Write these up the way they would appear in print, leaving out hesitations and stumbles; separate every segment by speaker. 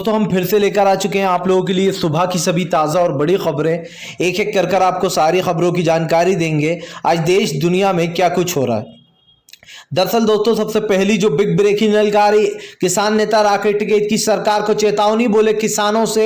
Speaker 1: तो हम फिर से लेकर आ चुके हैं आप लोगों के लिए सुबह की सभी ताज़ा और बड़ी खबरें। एक एक कर आपको सारी खबरों की जानकारी देंगे। आज देश दुनिया में क्या कुछ हो रहा है। दरअसल दोस्तों, सबसे पहली जो बिग ब्रेकिंग निकल आ रही, किसान नेता राकेश टिकैत की सरकार को चेतावनी, बोले किसानों से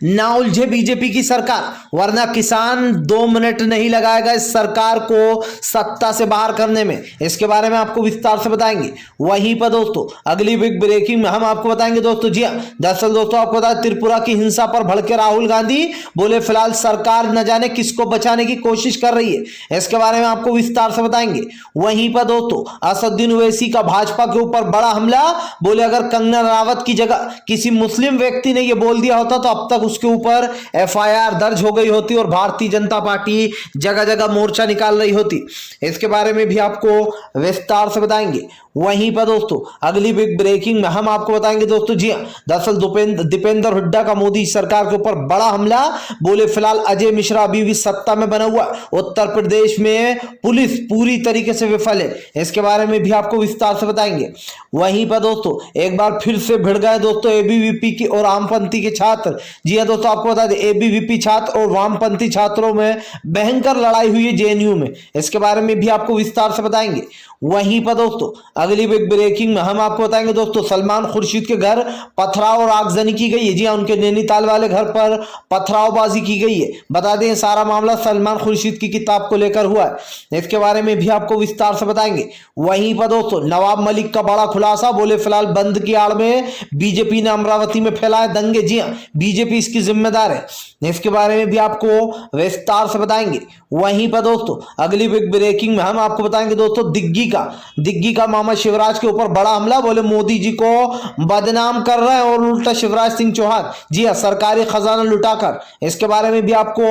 Speaker 1: ना उलझे बीजेपी की सरकार, वरना किसान 2 मिनट नहीं लगाएगा इस सरकार को सत्ता से बाहर करने में। इसके बारे में आपको विस्तार से बताएंगे। वहीं पर दोस्तों अगली बिग ब्रेकिंग में हम आपको बताएंगे दोस्तों, जी हाँ, दरअसल दोस्तों आपको बता, त्रिपुरा की हिंसा पर भड़के राहुल गांधी, बोले फिलहाल सरकार न जाने किसको बचाने की कोशिश कर रही है। इसके बारे में आपको विस्तार से बताएंगे। वहीं पर दोस्तों असदुद्दीन ओवैसी का भाजपा के ऊपर बड़ा हमला, बोले अगर कंगना रनावत की जगह किसी मुस्लिम व्यक्ति ने यह बोल दिया होता तो अब तक उसके ऊपर एफआईआर दर्ज हो गई होती और भारतीय जनता पार्टी जगह जगह मोर्चा निकाल रही होती। इसके बारे में भी आपको विस्तार से बताएंगे। वहीं पर दोस्तों अगली बिग ब्रेकिंग में हम आपको बताएंगे दोस्तों, जी हां, दरअसल दीपेंद्र हुड्डा का मोदी सरकार के ऊपर बड़ा हमला, बोले फिलहाल अजय मिश्रा अभी भी सत्ता में बना हुआ, उत्तर प्रदेश में पुलिस पूरी तरीके से विफल है। इसके बारे में भी आपको विस्तार से बताएंगे। वहीं पर दोस्तों एक बार फिर से भिड़ गए दोस्तों एबीवीपी की और वामपंथी के छात्र। जी हां दोस्तों, आपको बता दें एबीवीपी छात्र और वामपंथी छात्रों में भयंकर लड़ाई हुई है जेएनयू में। इसके बारे में भी आपको विस्तार से बताएंगे। वहीं पर दोस्तों अगली बिग ब्रेकिंग में हम आपको बताएंगे दोस्तों, सलमान खुर्शीद के घर पथराव और आगजनी की गई है। जी हां, उनके नैनीताल वाले घर पर पथरावबाजी की गई है। बता दें सारा मामला सलमान खुर्शीद की किताब को लेकर हुआ है। इसके बारे में भी आपको विस्तार से बताएंगे। वहीं पर दोस्तों नवाब मलिक का बड़ा खुलासा, बोले फिलहाल बंद की आड़ में बीजेपी ने अमरावती में फैलाए दंगे। जी हां, बीजेपी इसकी जिम्मेदार है। इसके बारे में भी आपको विस्तार से बताएंगे। वहीं पर दोस्तों अगली बिग ब्रेकिंग में हम आपको बताएंगे दोस्तों, दिग्गी का मामा शिवराज के ऊपर बड़ा हमला, बोले मोदी जी को बदनाम कर रहे हैं और उल्टा शिवराज सिंह चौहान, जी हां, सरकारी खजाना लुटाकर। इसके बारे में भी आपको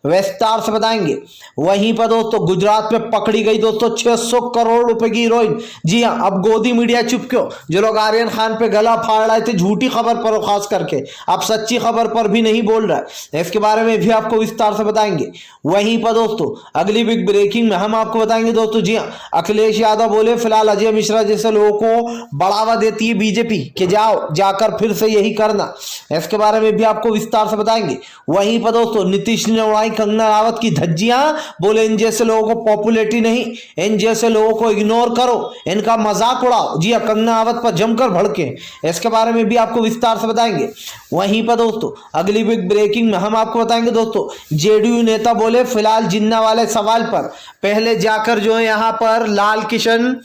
Speaker 1: विस्तार से बताएंगे। वहीं पर दोस्तों गुजरात में पकड़ी गई दोस्तों 600 करोड़ रुपए की हीरोइन। जी हां, अब गोदी मीडिया चुप क्यों? जो लोग आर्यन खान पे गला फाड़ रहे थे झूठी खबर पर, खास करके अब सच्ची खबर पर भी नहीं बोल रहा है। इसके बारे में भी आपको विस्तार से बताएंगे। वहीं पर दोस्तों अगली बिग ब्रेकिंग में हम आपको बताएंगे दोस्तों, जी हां, अखिलेश यादव बोले फिलहाल अजय मिश्रा जैसे लोगों को बढ़ावा देती है बीजेपी कि जाओ जाकर फिर से यही करना। इसके बारे में भी आपको विस्तार से बताएंगे। वहीं पर दोस्तों नीतीश ने उड़ाई कंगना रावत की धज्जियां, बोले इन जैसे लोगों को पॉपुलैरिटी नहीं, इन जैसे लोगों को इग्नोर करो, इनका मजाक उड़ाओ। जी हां, कंगना रावत पर जमकर भड़के। इसके बारे में भी आपको विस्तार से बताएंगे। वहीं पर दोस्तों अगली बिग ब्रेकिंग में हम आपको बताएंगे दोस्तों, जेडीयू नेता बोले फिलहाल जिन्ना वाले सवाल पर पहले जाकर जो है यहां पर लाल किशन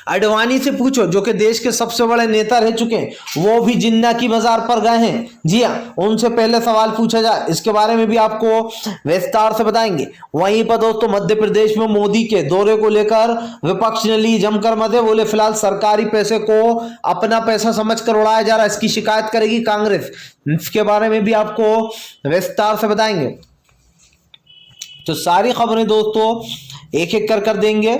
Speaker 1: आडवाणी से पूछो, जो कि देश के सबसे बड़े नेता रह चुके हैं, वो भी जिन्ना की मजार पर गए हैं। जी हां, उनसे पहले सवाल पूछा जाए। इसके बारे में भी आपको विस्तार से बताएंगे। वहीं पर दोस्तों मध्य प्रदेश में मोदी के दौरे को लेकर विपक्ष ने ली जमकर मदे, बोले फिलहाल सरकारी पैसे को अपना पैसा समझकर उड़ाया जा रहा है, इसकी शिकायत करेगी कांग्रेस। इसके बारे में भी आपको विस्तार से बताएंगे। तो सारी खबरें दोस्तों एक एक कर देंगे।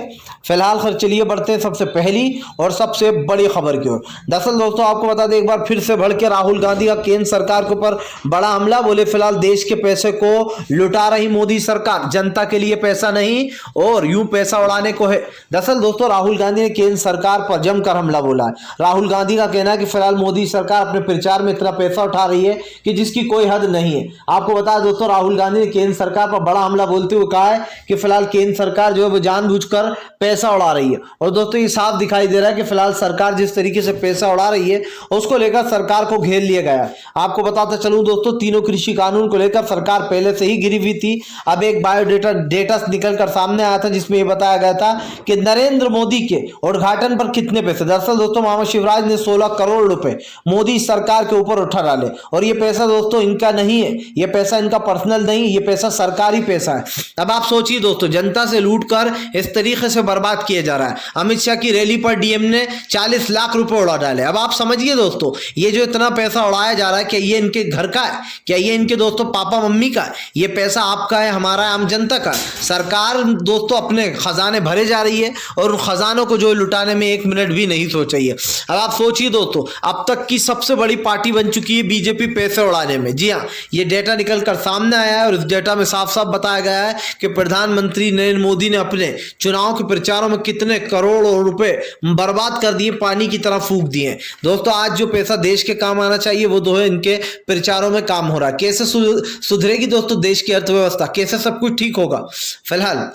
Speaker 1: फिलहाल खैर चलिए बढ़ते हैं सबसे पहली और सबसे बड़ी खबर की ओर। दरअसल दोस्तों आपको बता दें, एक बार फिर से भड़के राहुल गांधी का केंद्र सरकार के ऊपर बड़ा हमला, बोले फिलहाल देश के पैसे को लुटा रही मोदी सरकार, जनता के लिए पैसा नहीं और यूं पैसा उड़ाने को है। दरअसल दोस्तों राहुल गांधी ने केंद्र सरकार पर जमकर हमला बोला है। राहुल गांधी का कहना है कि फिलहाल मोदी सरकार अपने प्रचार में इतना पैसा उठा रही है कि जिसकी कोई हद नहीं है। आपको बता दें दोस्तों, राहुल गांधी ने केंद्र सरकार पर बड़ा हमला बोलते हुए कहा है कि फिलहाल केंद्र सरकार जो है वो जानबूझकर पैसा उड़ा रही है। और दोस्तों ये साफ दिखाई दे रहा है कि फिलहाल सरकार जिस तरीके से पैसा उड़ा रही है उसको लेकर सरकार को घेर लिया गया है। आपको बताता चलूं दोस्तों, तीनों कृषि कानून को लेकर सरकार पहले से ही घिरी हुई थी। अब एक बायोडेटा निकलकर सामने आया था जिसमें यह बताया गया था कि नरेंद्र मोदी के उद्घाटन पर कितने पैसे। दरअसल दोस्तों मामा शिवराज ने 16 करोड़ रुपए मोदी सरकार के ऊपर उठा डाले और ये पैसा दोस्तों इनका नहीं है, ये पैसा इनका पर्सनल नहीं, ये पैसा सरकारी पैसा है। अब आप सोचिए दोस्तों, जनता से लूट कर इस तरीके से बर्बाद किया जा रहा है। अमित शाह की रैली पर डीएम ने 40 लाख रुपए उड़ा डाले। अब आप समझिए दोस्तों, ये जो इतना पैसा उड़ाया जा रहा है, क्या ये इनके घर का है? क्या ये इनके दोस्तों पापा मम्मी का है? ये पैसा आपका है, हमारा है, आम जनता का। सरकार दोस्तों अपने खजाने भरे जा रही है और उन खजानों को जो लुटाने में 1 मिनट भी नहीं सोचा है। अब आप सोचिए दोस्तों, अब तक की सबसे बड़ी पार्टी बन चुकी है बीजेपी पैसे उड़ाने में। जी हाँ, ये डेटा निकल कर सामने आया है और इस डेटा में साफ साफ बताया गया है कि प्रधानमंत्री नरेंद्र मोदी मोदी ने अपने चुनाव के प्रचारों में कितने करोड़ों रुपए बर्बाद कर दिए, पानी की तरह फूंक दिए। दोस्तों आज जो पैसा देश के काम आना चाहिए वो दो है इनके प्रचारों में काम हो रहा है। कैसे सुधरेगी दोस्तों देश की अर्थव्यवस्था, कैसे सब कुछ ठीक होगा? फिलहाल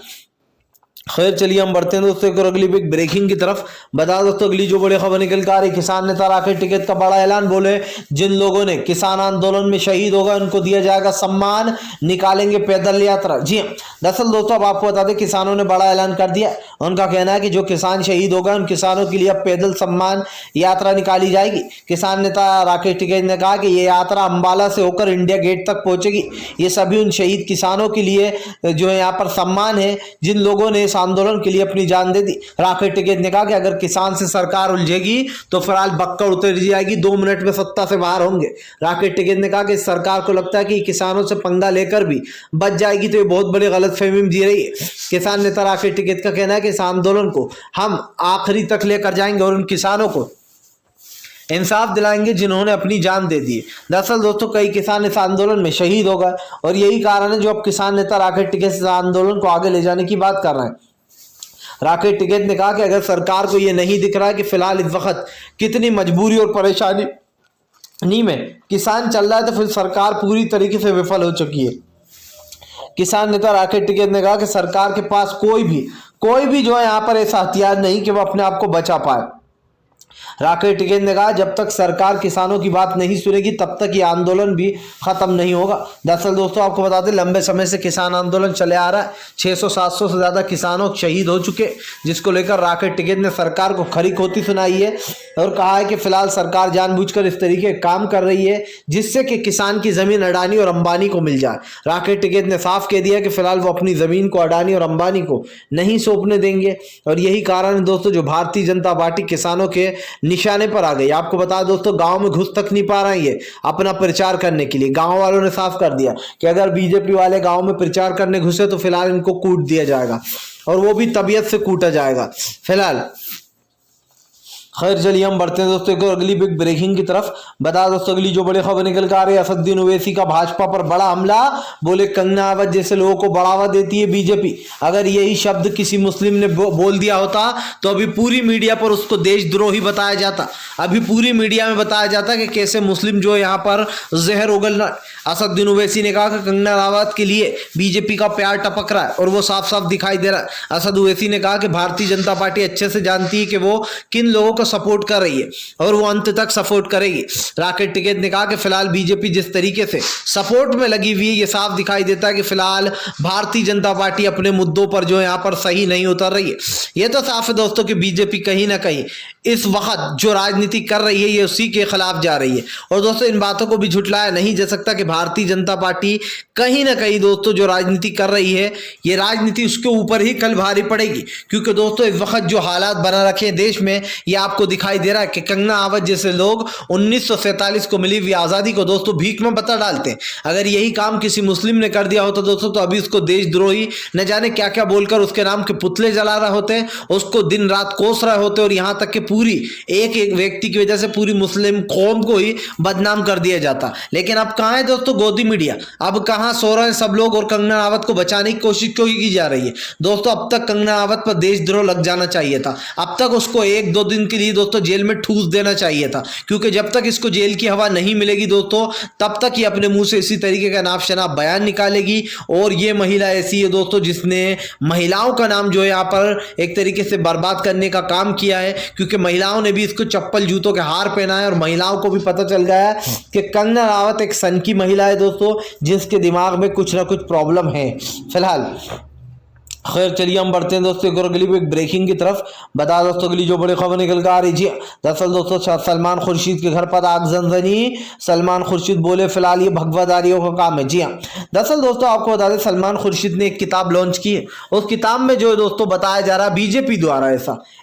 Speaker 1: खैर चलिए हम बढ़ते हैं दोस्तों एक और अगली बिग ब्रेकिंग की तरफ। बता दोस्तों अगली जो बड़ी खबर निकल कर आ रही, किसान नेता राकेश टिकैत का बड़ा ऐलान। बोले जिन लोगों ने किसान आंदोलन में शहीद होगा उनको दिया जाएगा सम्मान, निकालेंगे पैदल यात्रा। जी हाँ, दरअसल दोस्तों अब आपको बता दें किसानों ने बड़ा ऐलान कर दिया। उनका कहना है कि जो किसान शहीद होगा उन किसानों के लिए अब पैदल सम्मान यात्रा निकाली जाएगी। किसान नेता राकेश टिकैत ने कहा कि ये यात्रा अंबाला से होकर इंडिया गेट तक पहुंचेगी। ये सभी उन शहीद किसानों के लिए जो है यहाँ पर सम्मान है जिन लोगों ने आंदोलन के लिए अपनी जान दे दी। राकेश टिकैत ने कहा कि अगर किसान से सरकार उलझेगी तो फिलहाल बक्कड़ उतर जाएगी, 2 मिनट में सत्ता से बाहर होंगे। राकेश टिकैत ने कहा कि सरकार को लगता है कि किसानों से पंगा लेकर भी बच जाएगी तो ये बहुत बड़ी गलतफहमी में जी रही है। किसान नेता राकेश टिकैत का कहना है कि इस आंदोलन को हम आखिरी तक लेकर जाएंगे और उन किसानों को इंसाफ दिलाएंगे जिन्होंने अपनी जान दे दी। दरअसल दोस्तों कई किसान इस आंदोलन में शहीद हो गए और यही कारण है जो अब किसान नेता राकेश टिकैत इस आंदोलन को आगे ले जाने की बात कर रहे हैं। राकेश टिकैत ने कहा कि अगर सरकार को यह नहीं दिख रहा है कि फिलहाल इस वक्त कितनी मजबूरी और परेशानी में किसान चल रहा है तो फिर सरकार पूरी तरीके से विफल हो चुकी है। किसान नेता राकेश टिकैत ने कहा कि सरकार के पास कोई भी जो है यहाँ पर ऐसा हथियार नहीं कि वो अपने आप को बचा पाए। राकेश टिकैत ने कहा जब तक सरकार किसानों की बात नहीं सुनेगी तब तक ये आंदोलन भी खत्म नहीं होगा। दरअसल दोस्तों आपको बता दें लंबे समय से किसान आंदोलन चले आ रहा है। 600-700 से ज्यादा किसानों शहीद हो चुके, जिसको लेकर राकेश टिकैत ने सरकार को खरी खोटी सुनाई है और कहा है कि फिलहाल सरकार जानबूझकर इस तरीके काम कर रही है जिससे कि किसान की जमीन अडानी और अंबानी को मिल जाए। राकेश टिकैत ने साफ कह दिया कि फिलहाल वो अपनी जमीन को अडानी और अंबानी को नहीं सौंपने देंगे और यही कारण है दोस्तों जो भारतीय जनता पार्टी किसानों के निशाने पर आ गई। आपको बता दोस्तों गांव में घुस तक नहीं पा रहे हैं ये अपना प्रचार करने के लिए। गांव वालों ने साफ कर दिया कि अगर बीजेपी वाले गांव में प्रचार करने घुसे तो फिलहाल इनको कूट दिया जाएगा और वो भी तबीयत से कूटा जाएगा। फिलहाल खैर चलिए हम बढ़ते हैं दोस्तों एक और अगली बिग ब्रेकिंग की तरफ। बता दोस्तों अगली जो बड़ी खबर निकल कर आ रही है, असदुद्दीन ओवैसी का भाजपा पर बड़ा हमला। बोले कंगना अवध जैसे लोगों को बढ़ावा देती है बीजेपी। अगर यही शब्द किसी मुस्लिम ने बोल दिया होता तो अभी पूरी मीडिया पर उसको देशद्रोही बताया जाता, अभी पूरी मीडिया में बताया जाता कि कैसे मुस्लिम जो यहाँ पर जहर उगलना। असदुद्दीन ओवैसी ने कहा कि कंगना रावत के लिए बीजेपी का प्यार टपक रहा है और वो साफ साफ दिखाई दे रहा है। असद ओवैसी ने कहा कि भारतीय जनता पार्टी अच्छे से जानती है कि वो किन लोगों को सपोर्ट कर रही है और वो अंत तक सपोर्ट करेगी। राकेश टिकैत ने कहा कि फिलहाल बीजेपी जिस तरीके से सपोर्ट में लगी हुई है ये साफ दिखाई देता है कि फिलहाल भारतीय जनता पार्टी अपने मुद्दों पर जो यहाँ पर सही नहीं उतर रही है। ये तो साफ है दोस्तों कि बीजेपी कहीं ना कहीं इस वक्त जो राजनीति कर रही है ये उसी के खिलाफ जा रही है। और दोस्तों इन बातों को भी झुटलाया नहीं जा सकता कि भारतीय जनता पार्टी कहीं ना कहीं दोस्तों जो राजनीति कर रही है ये राजनीति उसके ऊपर ही कल भारी पड़ेगी, क्योंकि दोस्तों इस वक्त जो हालात बना रखे हैं देश में ये आपको दिखाई दे रहा है कि कंगना अवध जैसे लोग 1947 को मिली हुई आजादी को दोस्तों भीख में बता डालते हैं। अगर यही काम किसी मुस्लिम ने कर दिया होता दोस्तों तो अभी उसको देशद्रोही न जाने क्या क्या बोलकर उसके नाम के पुतले जला रहे होते, उसको दिन रात कोस रहे होते और यहाँ तक कि पूरी एक एक व्यक्ति की वजह से पूरी मुस्लिम कौम को ही बदनाम कर दिया जाता। लेकिन अब कहाँ है दोस्तों गोदी मीडिया, अब कहाँ सो रहे हैं सब लोग और कंगना रावत को बचाने की कोशिश क्यों की जा रही है। दोस्तों अब तक कंगना रावत पर देशद्रोह लग जाना चाहिए था, अब तक उसको 1-2 दिन के लिए दोस्तों जेल में ठूस देना चाहिए था, क्योंकि जब तक इसको जेल की हवा नहीं मिलेगी दोस्तों तब तक ये अपने मुंह से इसी तरीके का नाप शनाप बयान निकालेगी। और ये महिला ऐसी है दोस्तों जिसने महिलाओं का नाम जो है यहाँ पर एक तरीके से बर्बाद करने का काम किया है, क्योंकि महिलाओं ने भी इसको चप्पल जूतों के हार पहना है और महिलाओं को भी पता चल गया है कि कंगना रावत एक सन की महिला है दोस्तों जिसके दिमाग में कुछ ना कुछ प्रॉब्लम है। फिलहाल खैर चलिए हम बढ़ते हैं दोस्तों एक और अगली ब्रेकिंग की तरफ। बता दोस्तों अगली जो बड़ी खबर निकल कर आ रही जी, दरअसल दोस्तों सलमान खुर्शीद के घर पर आगजनी। सलमान खुर्शीद बोले फिलहाल ये भगवादारियों का काम है। जी हाँ, दरअसल दोस्तों आपको बता दें सलमान खुर्शीद ने एक किताब लॉन्च की है, उस किताब में जो है दोस्तों बताया जा रहा है बीजेपी द्वारा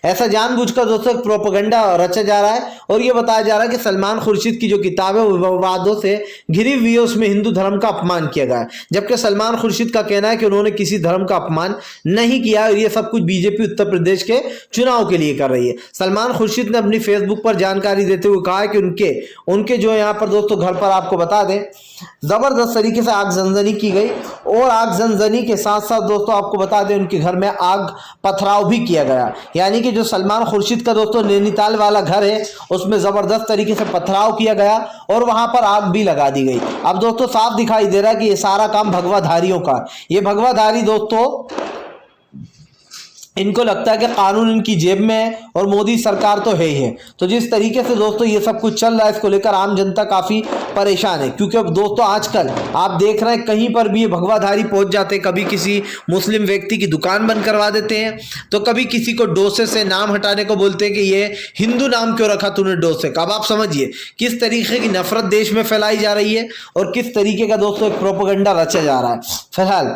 Speaker 1: ऐसा जानबूझकर दोस्तों प्रोपेगेंडा रचा जा रहा है और ये बताया जा रहा है कि सलमान खुर्शीद की जो किताब है वो विवादों से घिरी हुई है, उसमें हिंदू धर्म का अपमान किया गया है। जबकि सलमान खुर्शीद का कहना है कि उन्होंने किसी धर्म का अपमान नहीं किया। ये सब कुछ बीजेपी उत्तर प्रदेश के चुनाव के लिए कर रही है। सलमान खुर्शीद ने अपनी फेसबुक पर जानकारी देते हुए कहा है कि उनके जो यहाँ पर दोस्तों घर पर आपको बता दें जबरदस्त तरीके से आग जनजनी की गई, और आग जनजनी के साथ साथ दोस्तों आपको बता दें उनके घर में आग पथराव भी किया गया। यानी कि जो सलमान खुर्शीद का दोस्तों नैनीताल वाला घर है उसमें जबरदस्त तरीके से पथराव किया गया और वहां पर आग भी लगा दी गई। अब दोस्तों साफ दिखाई दे रहा है कि ये सारा काम भगवाधारियों का, ये भगवाधारी दोस्तों इनको लगता है कि कानून इनकी जेब में है और मोदी सरकार तो है ही है। तो जिस तरीके से दोस्तों ये सब कुछ चल रहा है इसको लेकर आम जनता काफ़ी परेशान है, क्योंकि अब दोस्तों आजकल आप देख रहे हैं कहीं पर भी ये भगवाधारी पहुंच जाते हैं। कभी किसी मुस्लिम व्यक्ति की दुकान बंद करवा देते हैं, तो कभी किसी को डोसे से नाम हटाने को बोलते हैं कि ये हिंदू नाम क्यों रखा तूने डोसे का। अब आप समझिए किस तरीके की नफरत देश में फैलाई जा रही है और किस तरीके का दोस्तों एक प्रोपेगेंडा रचा जा रहा है। फिलहाल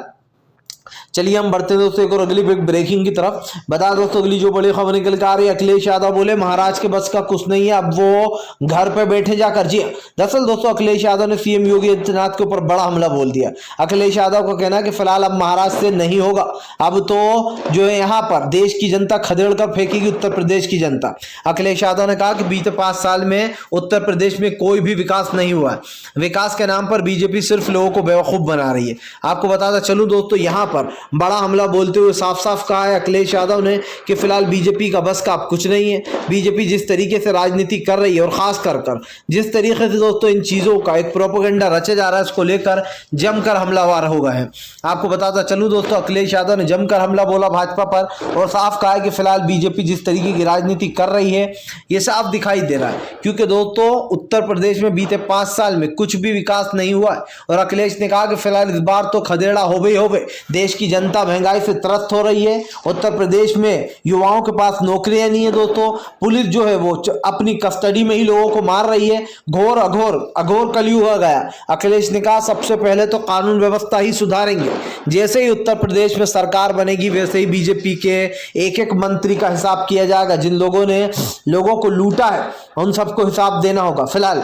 Speaker 1: चलिए हम बढ़ते हैं दोस्तों एक और अगली बिग ब्रेकिंग की तरफ। बता दोस्तों अगली जो बड़ी खबर निकल कर आ रही है, अखिलेश यादव बोले महाराज के बस का कुछ नहीं है, अब वो घर पे बैठे जाकर। जी दरअसल दोस्तों अखिलेश यादव ने सीएम योगी आदित्यनाथ के ऊपर बड़ा हमला बोल दिया। अखिलेश यादव का कहना है कि फिलहाल अब महाराष्ट्र से नहीं होगा, अब तो जो है यहाँ पर देश की जनता खदेड़ कर फेंकेगी उत्तर प्रदेश की जनता। अखिलेश यादव ने कहा कि बीते 5 साल में उत्तर प्रदेश में कोई भी विकास नहीं हुआ है, विकास के नाम पर बीजेपी सिर्फ लोगों को बेवकूफ बना रही है। आपको बताता चलूं दोस्तों यहाँ पर बड़ा हमला बोलते हुए साफ साफ कहा है अखिलेश यादव ने कि फिलहाल बीजेपी का बस का अब कुछ नहीं है। बीजेपी जिस तरीके से राजनीति कर रही है और खास कर जिस तरीके से दोस्तों इन चीजों का एक प्रोपेगेंडा रचा जा रहा है उसको लेकर जमकर हमलावर हो गए हैं। आपको बताता चलूं दोस्तों अखिलेश यादव ने जमकर हमला बोला भाजपा पर और साफ कहा है कि फिलहाल बीजेपी जिस तरीके की राजनीति कर रही है ये साफ दिखाई दे रहा है, क्योंकि दोस्तों उत्तर प्रदेश में बीते 5 साल में कुछ भी विकास नहीं हुआ है। और अखिलेश ने कहा कि फिलहाल इस बार तो खदेड़ा होवे देश की जनता महंगाई से त्रस्त हो रही है। उत्तर प्रदेश में युवाओं के पास नौकरियां नहीं है दोस्तों, पुलिस जो है वो अपनी कस्टडी में ही लोगों को मार रही है। घोर अघोर कलयुग हो गया। अखिलेश ने कहा सबसे पहले तो कानून व्यवस्था ही सुधारेंगे, जैसे ही उत्तर प्रदेश में सरकार बनेगी वैसे ही बीजेपी के एक एक मंत्री का हिसाब किया जाएगा। जिन लोगों ने लोगों को लूटा है उन सबको हिसाब देना होगा। फिलहाल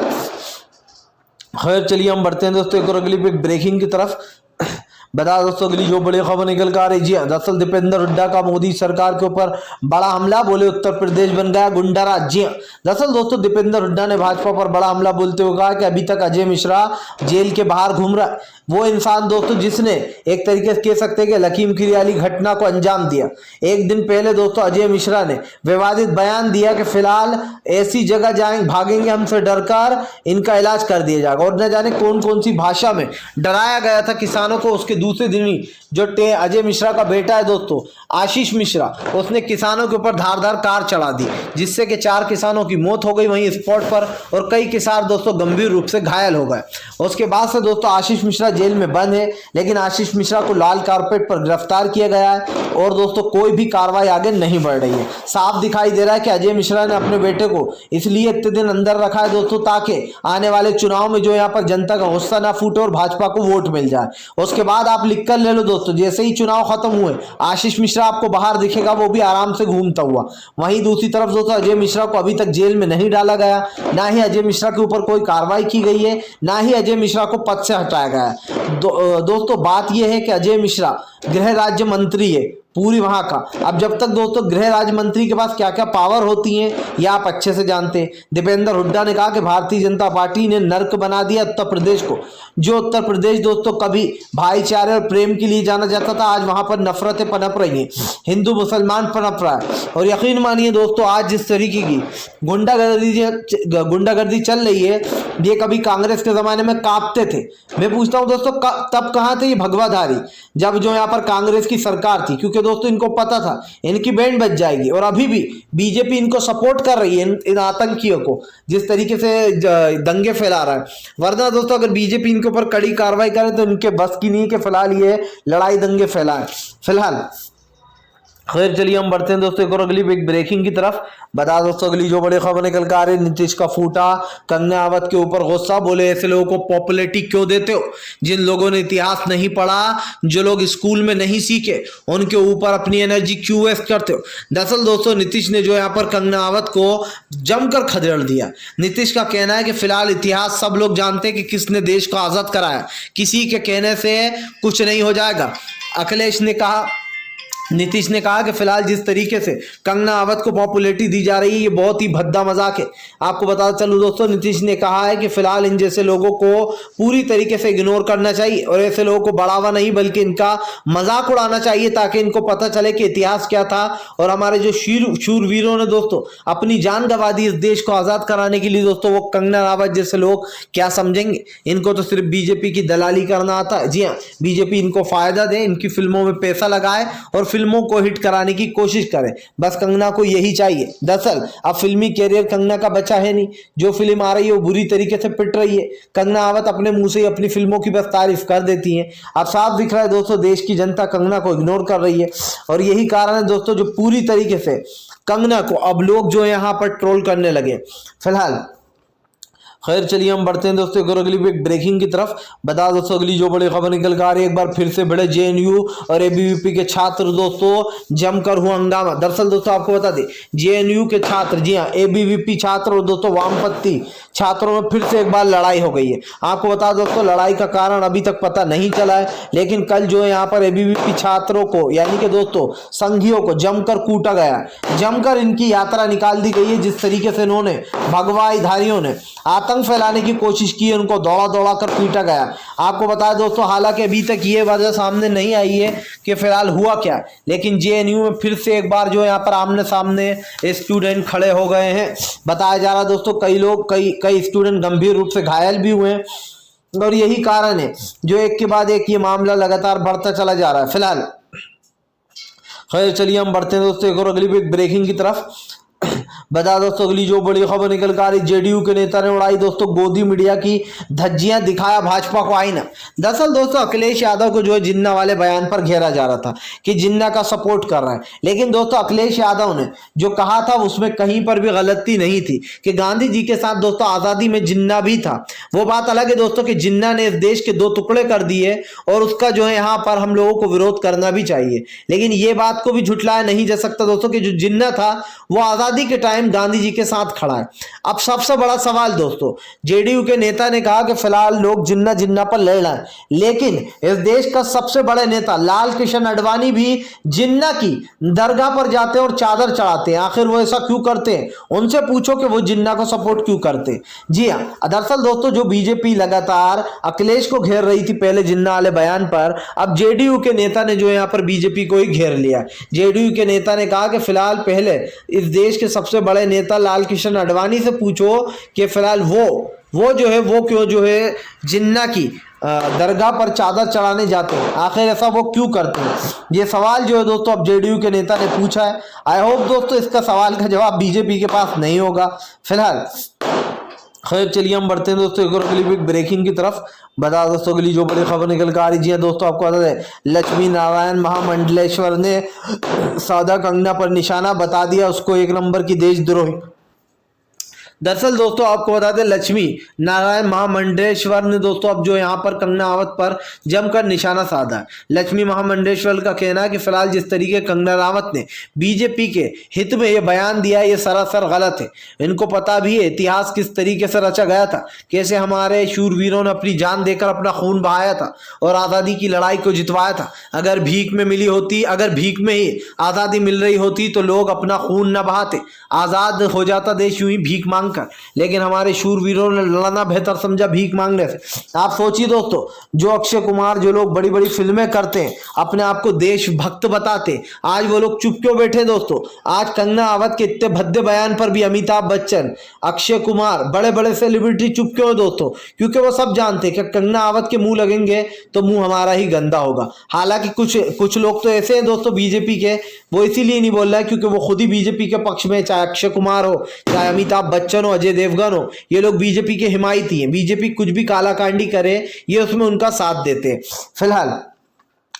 Speaker 1: खैर चलिए हम बढ़ते हैं दोस्तों एक और अगली ब्रेकिंग की तरफ। बता दोस्तों अगली जो बड़ी खबर निकल कर आ रही जी दरअसल दीपेंद्र हुड्डा का मोदी सरकार के ऊपर बड़ा हमला, बोले उत्तर प्रदेश बन गया गुंडा राज्य। जी दरअसल दोस्तों दीपेंद्र हुड्डा ने भाजपा पर बड़ा हमला बोलते हुए कहा कि अभी तक अजय मिश्रा जेल के बाहर घूम रहा है। वो इंसान दोस्तों जिसने एक तरीके से कह सकते हैं कि लखीम खीरी वाली घटना को अंजाम दिया। एक दिन पहले दोस्तों अजय मिश्रा ने विवादित बयान दिया कि फिलहाल ऐसी जगह जाएंगे भागेंगे हमसे डरकर, इनका इलाज कर दिया जाएगा। और न जाने कौन कौन सी भाषा में डराया गया था किसानों को। उसके दूसरे दिन ही जो अजय मिश्रा का बेटा है दोस्तों आशीष मिश्रा, उसने किसानों के ऊपर धारदार कार चढ़ा दी, जिससे कि 4 किसानों की मौत हो गई वहीं स्पॉट पर और कई किसान दोस्तों गंभीर रूप से घायल हो गए। उसके बाद से दोस्तों आशीष मिश्रा जेल में बंद है, लेकिन आशीष मिश्रा को लाल कारपेट पर गिरफ्तार किया गया है और दोस्तों कोई भी कार्रवाई आगे नहीं बढ़ रही है। साफ दिखाई दे रहा है कि अजय मिश्रा ने अपने बेटे को इसलिए इतने दिन अंदर रखा है दोस्तों ताकि आने वाले चुनाव में जो यहाँ पर जनता का गुस्सा ना फूटे और भाजपा को वोट मिल जाए। उसके बाद आप लिख कर ले लो दोस्तों, जैसे ही चुनाव खत्म हुए आशीष मिश्रा आपको बाहर दिखेगा, वो भी आराम से घूमता हुआ। वहीं दूसरी तरफ दोस्तों अजय मिश्रा को अभी तक जेल में नहीं डाला गया, ना ही अजय मिश्रा के ऊपर कोई कार्रवाई की गई है, ना ही अजय मिश्रा को पद से हटाया गया है। दोस्तों बात यह है कि अजय मिश्रा गृह राज्य मंत्री है पूरी वहां का। अब जब तक दोस्तों गृह राज्य मंत्री के पास क्या क्या पावर होती हैं ये आप अच्छे से जानते हैं। दीपेंद्र हुड्डा ने कहा कि भारतीय जनता पार्टी ने नर्क बना दिया उत्तर प्रदेश को। जो उत्तर प्रदेश दोस्तों कभी भाईचारे और प्रेम के लिए जाना जाता था, आज वहां पर नफरतें पनप रही हैं, हिंदू मुसलमान पनप रहा है। और यकीन मानिए दोस्तों आज जिस तरीके की गुंडागर्दी चल रही है ये कभी कांग्रेस के जमाने में कांपते थे। मैं पूछता हूं दोस्तों तब कहां थे ये भगवाधारी, जब जो यहाँ पर कांग्रेस की सरकार थी, क्योंकि दोस्तों इनको पता था इनकी बैंड बज जाएगी। और अभी भी बीजेपी इनको सपोर्ट कर रही है इन आतंकियों को जिस तरीके से दंगे फैला रहा है। वरना दोस्तों अगर बीजेपी इनके ऊपर कड़ी कार्रवाई करे तो इनके बस की नहीं कि फिलहाल ये लड़ाई दंगे फैलाए। फिलहाल खैर चलिए हम बढ़ते हैं दोस्तों एक और अगली बिग ब्रेकिंग की तरफ। बता दोस्तों अगली जो बड़ी खबर निकल कर आ रही है, नीतीश का फूटा कंगना राणावत के ऊपर गुस्सा, बोले ऐसे लोगों को पॉपुलैरिटी क्यों देते हो जिन लोगों ने इतिहास नहीं पढ़ा, जो लोग स्कूल में नहीं सीखे, उनके ऊपर अपनी एनर्जी क्यों वेस्ट करते हो। दरअसल दोस्तों नीतीश ने जो यहाँ पर कंगना राणावत को जमकर खदेड़ दिया। नीतीश का कहना है कि फिलहाल इतिहास सब लोग जानते हैं कि किसने देश को आजाद कराया, किसी के कहने से कुछ नहीं हो जाएगा। अखिलेश ने कहा नीतीश ने कहा कि फिलहाल जिस तरीके से कंगना राणावत को पॉपुलैरिटी दी जा रही है ये बहुत ही भद्दा मजाक है। आपको बताता चलूं दोस्तों, नीतीश ने कहा है कि फिलहाल इन जैसे लोगों को पूरी तरीके से इग्नोर करना चाहिए और ऐसे लोगों को बढ़ावा नहीं बल्कि इनका मजाक उड़ाना चाहिए ताकि इनको पता चले कि इतिहास क्या था और हमारे जो शूरवीरों ने दोस्तों अपनी जान गंवा दी इस देश को आजाद कराने के लिए। दोस्तों वो कंगना राणावत जैसे लोग क्या समझेंगे, इनको तो सिर्फ बीजेपी की दलाली करना आता है। जी हाँ, बीजेपी इनको फायदा दे, इनकी फिल्मों में पैसा लगाए और फिल्मों को हिट कराने की कोशिश करे, बस कंगना को यही चाहिए। दरअसल अब फिल्मी कैरियर कंगना का बचा है नहीं, जो फिल्म आ रही है वो बुरी तरीके से पिट रही है। कंगना राणावत अपने मुंह से ही अपनी फिल्मों की बस तारीफ कर देती है। अब साफ दिख रहा है दोस्तों देश की जनता कंगना को इग्नोर कर रही है और यही कारण है दोस्तों जो पूरी तरीके से कंगना को अब लोग जो यहाँ पर ट्रोल करने लगे। फिलहाल खैर चलिए हम बढ़ते हैं दोस्तों एक अगली ब्रेकिंग की तरफ। बता दोस्तों अगली जो बड़ी खबर निकल कर आ रही है, एक बार फिर से बड़े जेएनयू और एबीवीपी के छात्र दोस्तों जमकर हुआ हंगामा। दरअसल दोस्तों आपको बता दें जेएनयू के छात्र, जी हाँ एबीवीपी छात्र और दोस्तों वामपंथी छात्रों में फिर से एक बार लड़ाई हो गई है। आपको बता दोस्तों लड़ाई का कारण अभी तक पता नहीं चला है, लेकिन कल जो है यहाँ पर एबीवीपी छात्रों को यानी कि दोस्तों संघियों को जमकर कूटा गया, जमकर इनकी यात्रा निकाल दी गई है। जिस तरीके से इन्होंने भगवाधारियों ने आतंक फैलाने की कोशिश की, उनको दौड़ा दौड़ा कर पीटा गया। आपको बताया दोस्तों हालांकि अभी तक ये वजह सामने नहीं आई है कि फिलहाल हुआ क्या, लेकिन जेएनयू में फिर से एक बार जो यहाँ पर आमने सामने स्टूडेंट खड़े हो गए हैं। बताया जा रहा दोस्तों कई स्टूडेंट गंभीर रूप से घायल भी हुए हैं और यही कारण है जो एक के बाद एक ये मामला लगातार बढ़ता चला जा रहा है। फिलहाल खैर चलिए हम बढ़ते हैं दोस्तों एक और अगली ब्रेकिंग की तरफ। बता दोस्तों अगली जो बड़ी खबर निकल कर आ रही, जेडीयू के नेता ने उड़ाई दोस्तों गोदी मीडिया की धज्जियां, दिखाया भाजपा को आईना। दरअसल दोस्तों अखिलेश यादव को जो है जिन्ना वाले बयान पर घेरा जा रहा था कि जिन्ना का सपोर्ट कर रहा है, लेकिन दोस्तों अखिलेश यादव ने जो कहा था उसमें कहीं पर भी गलती नहीं थी कि गांधी जी के साथ दोस्तों आजादी में जिन्ना भी था। वो बात अलग है दोस्तों कि जिन्ना ने इस देश के दो टुकड़े कर दिए और उसका जो है यहाँ पर हम लोगों को विरोध करना भी चाहिए, लेकिन ये बात को भी झुटलाया नहीं जा सकता दोस्तों कि जो जिन्ना था वो आजादी के टाइम गांधी जी के साथ खड़ा है। अब सबसे बड़ा सवाल दोस्तों, जेडीयू के नेता ने कहा कि फिलहाल लोग जिन्ना पर लड़ रहे हैं, लेकिन इस देश का सबसे बड़े नेता लाल कृष्ण आडवाणी भी जिन्ना की दरगाह पर जाते हैं और चादर चढ़ाते हैं। आखिर वो ऐसा क्यों करते हैं, उनसे पूछो कि वो जिन्ना को सपोर्ट क्यों करते हैं। जी हाँ, दरअसल दोस्तों जो बीजेपी लगातार अखिलेश को घेर रही थी पहले जिन्ना वाले बयान पर, अब जेडीयू के नेता ने जो यहाँ पर बीजेपी को ही घेर लिया। जेडीयू के नेता ने कहा कि फिलहाल पहले इस देश के सबसे बड़े नेता लाल कृष्ण आडवाणी से पूछो कि फिलहाल वो जो है वो क्यों जो है जिन्ना की दरगाह पर चादर चढ़ाने जाते हैं, आखिर ऐसा वो क्यों करते हैं। ये सवाल जो है दोस्तों अब जेडीयू के नेता ने पूछा है। आई होप दोस्तों इसका सवाल का जवाब बीजेपी के पास नहीं होगा। फिलहाल खैर चलिए हम बढ़ते हैं दोस्तों एक और अगली ब्रेकिंग की तरफ। बता दोस्तों अगली जो बड़ी खबर निकल कर आ रही है दोस्तों आपको बता दें लक्ष्मी नारायण महामंडलेश्वर ने साधा कंगना पर निशाना, बता दिया उसको एक नंबर की देशद्रोही। दरअसल दोस्तों आपको बता दें लक्ष्मी नारायण महामंडलेश्वर ने दोस्तों अब जो यहाँ पर कंगना राणावत पर जमकर निशाना साधा है। लक्ष्मी महामंडलेश्वर का कहना है कि फिलहाल जिस तरीके कंगना राणावत ने बीजेपी के हित में ये बयान दिया है ये सरासर गलत है। इनको पता भी है इतिहास किस तरीके से रचा गया था, कैसे हमारे शूरवीरों ने अपनी जान देकर अपना खून बहाया था और आज़ादी की लड़ाई को जितवाया था। अगर भीख में मिली होती, अगर भीख में ही आज़ादी मिल रही होती तो लोग अपना खून न बहाते, आज़ाद हो जाता देश यूं ही भीख मांग कर, लेकिन हमारे शूरवीरों ने लड़ना बेहतर समझा भीख मांगने से। आप सोचिए दोस्तों जो अक्षय कुमार, जो लोग बड़ी बड़ी फिल्में करते हैं, अपने आप को देशभक्त बताते, आज वो लोग चुप क्यों बैठे दोस्तों। आज कंगना राणावत के इतने भद्दे बयान पर भी अमिताभ बच्चन, अक्षय कुमार, बड़े बड़े सेलिब्रिटी चुप क्यों है दोस्तों, क्योंकि वो सब जानते हैं कि कंगना राणावत के मुंह लगेंगे तो मुंह हमारा ही गंदा होगा। हालांकि कुछ लोग तो ऐसे हैं दोस्तों बीजेपी के, वो इसीलिए नहीं बोल रहा है क्योंकि वो खुद ही बीजेपी के पक्ष में, चाहे अक्षय कुमार हो, चाहे अमिताभ बच्चन हो, अजय देवगन हो, ये लोग बीजेपी के हिमायती हैं। बीजेपी कुछ भी कालाकांडी करे ये उसमें उनका साथ देते हैं। फिलहाल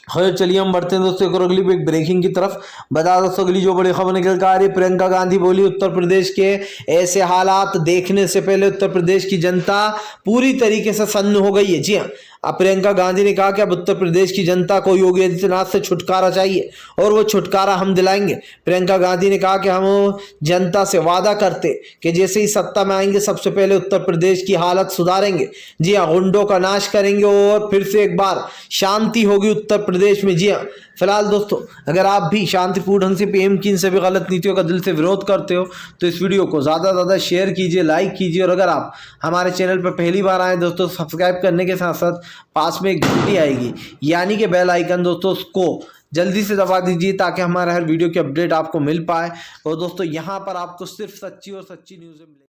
Speaker 1: खैर चलिए हम बढ़ते हैं दोस्तों एक और अगली ब्रेकिंग की तरफ। बता दोस्तों अगली जो बड़ी खबर निकल कर आ रही है, प्रियंका गांधी बोली उत्तर प्रदेश के ऐसे हालात देखने से पहले उत्तर प्रदेश की जनता पूरी तरीके से सन्न हो गई है। जी हाँ, अब प्रियंका गांधी ने कहा कि अब उत्तर प्रदेश की जनता को योगी आदित्यनाथ से छुटकारा चाहिए और वो छुटकारा हम दिलाएंगे। प्रियंका गांधी ने कहा कि हम जनता से वादा करते कि जैसे ही सत्ता में आएंगे सबसे पहले उत्तर प्रदेश की हालत सुधारेंगे। जी हाँ, गुंडों का नाश करेंगे और फिर से एक बार शांति होगी उत्तर प्रदेश में। जी हाँ, फिलहाल दोस्तों, अगर आप भी शांतिपूर्ण ढंग से पीएम की इन सभी गलत नीतियों का दिल से विरोध करते हो तो इस वीडियो को ज़्यादा से ज़्यादा शेयर कीजिए, लाइक कीजिए, और अगर आप हमारे चैनल पर पहली बार आए दोस्तों, सब्सक्राइब करने के साथ साथ पास में एक घंटी आएगी यानी कि बेल आइकन दोस्तों, उसको जल्दी से दबा दीजिए ताकि हमारे हर वीडियो की अपडेट आपको मिल पाए। और दोस्तों, यहाँ पर आपको सिर्फ सच्ची और सच्ची न्यूज़ मिले।